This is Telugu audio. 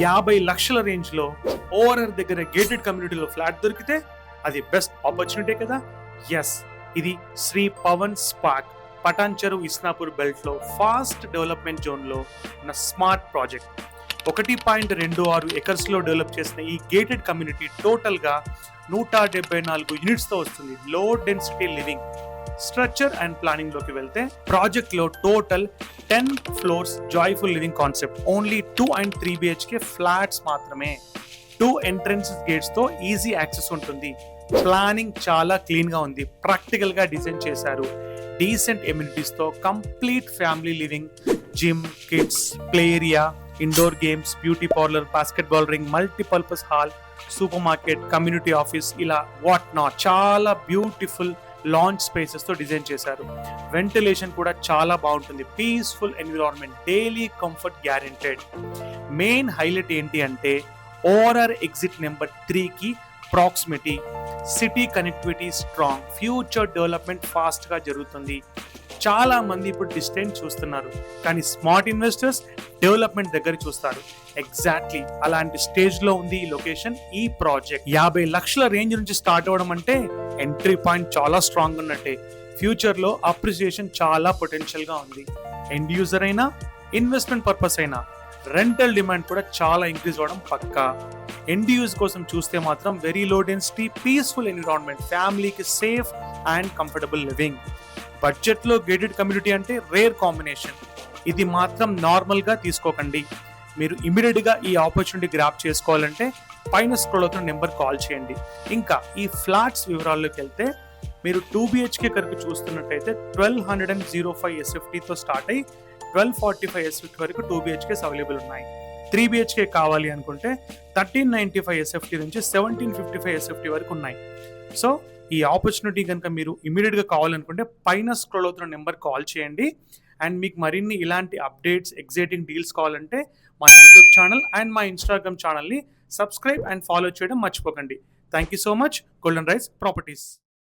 50 లక్షల రేంజ్ లో ఓఆర్ఆర్ దగ్గర గేటెడ్ కమ్యూనిటీలో ఫ్లాట్ దొరికితే అది బెస్ట్ ఆపర్చునిటీ కదా. ఎస్, ఇది శ్రీ పవన్ స్పార్క్ పటాన్చెరు ఇస్నాపూర్ బెల్ట్ లో ఫాస్ట్ డెవలప్మెంట్ జోన్ లో ఉన్న స్మార్ట్ ప్రాజెక్ట్. 1.26 ఎకర్స్ లో డెవలప్ చేసిన ఈ గేటెడ్ కమ్యూనిటీ టోటల్ గా 174 యూనిట్స్ తో వస్తుంది. Low density living. Structure and planning లోకి వెళ్తే ప్రాజెక్ట్ లో total 10 floors joyful living concept. Only 2 and 3 BHK flats మాత్రమే. 2 ఎంట్రన్స్ గేట్స్ తో ఈజీ యాక్సెస్ ఉంటుంది. ప్లానింగ్ చాలా క్లీన్ గా ఉంది. ప్రాక్టికల్ గా డిజైన్ చేశారు. డీసెంట్ ఎమ్యూనిటీస్ తో complete family living, gym, kids play area, indoor games, beauty parlour, basketball ring, multipurpose hall, super market, community office, ఇలా వాట్ నాట్. చాలా బ్యూటిఫుల్ లాంచ్ స్పేసెస్ తో డిజైన్ చేశారు. వెంటిలేషన్ కూడా చాలా బాగుంటుంది. Peaceful environment, daily comfort guaranteed. Main highlight ఏంటి అంటే ఓఆర్ఆర్ ఎగ్జిట్ నెంబర్ 3 కి proximity. City connectivity strong. Future development fast గా జరుగుతుంది. చాలా మంది ఇప్పుడు డిస్టెన్స్ చూస్తున్నారు, కానీ స్మార్ట్ ఇన్వెస్టర్స్ డెవలప్మెంట్ దగ్గర చూస్తారు. ఎగ్జాక్ట్లీ అలాంటి స్టేజ్ లో ఉంది ఈ లొకేషన్. ఈ ప్రాజెక్ట్ 50 లక్షల రేంజ్ నుంచి స్టార్ట్ అవ్వడం అంటే ఎంట్రీ పాయింట్ చాలా స్ట్రాంగ్ ఉన్నట్టే. ఫ్యూచర్ లో అప్రిసియేషన్ చాలా పొటెన్షియల్ గా ఉంది. ఎండ్ యూజర్ అయినా, ఇన్వెస్ట్మెంట్ పర్పస్ అయినా రెంటల్ డిమాండ్ కూడా చాలా ఇంక్రీజ్ అవ్వడం పక్కా. ఎండ్ యూజ్ కోసం చూస్తే మాత్రం very low density, peaceful environment, ఫ్యామిలీకి safe and comfortable living. Budget లో గేటెడ్ కమ్యూనిటీ అంటే రేర్ కాంబినేషన్. ఇది మాత్రం నార్మల్ గా తీసుకోకండి. మీరు ఇమీడియట్ గా ఈ ఆపర్చునిటీ గ్రాప్ చేసుకోవాలంటే పైన స్క్రోల్ అవుతున్న నెంబర్ కాల్ చేయండి. ఇంకా ఈ ఫ్లాట్స్ వివరాల్లోకి వెళ్తే మీరు 2 BHK కనుక చూస్తున్నట్టయితే 1205 SFT తో స్టార్ట్ అయ్యి 1245 SFT వరకు 2 BHKs అవైలబుల్ ఉన్నాయి. 3 BHK కావాలి అనుకుంటే 1395 SFT నుంచి 1755 SFT వరకు ఉన్నాయి. సో ఈ ఆపర్చునిటీ కనుక మీరు ఇమీడియట్ గా కావాలనుకుంటే పైన స్క్రోల్ అవుతున్న నెంబర్ కాల్ చేయండి. అండ్ మీకు మరిన్ని ఇలాంటి అప్డేట్స్, ఎగ్జైటింగ్ డీల్స్ కావాలంటే మా యూట్యూబ్ ఛానల్ అండ్ మా ఇన్స్టాగ్రామ్ ఛానల్ని సబ్స్క్రైబ్ అండ్ ఫాలో చేయడం మర్చిపోకండి. Thank you so much. Golden Rise properties.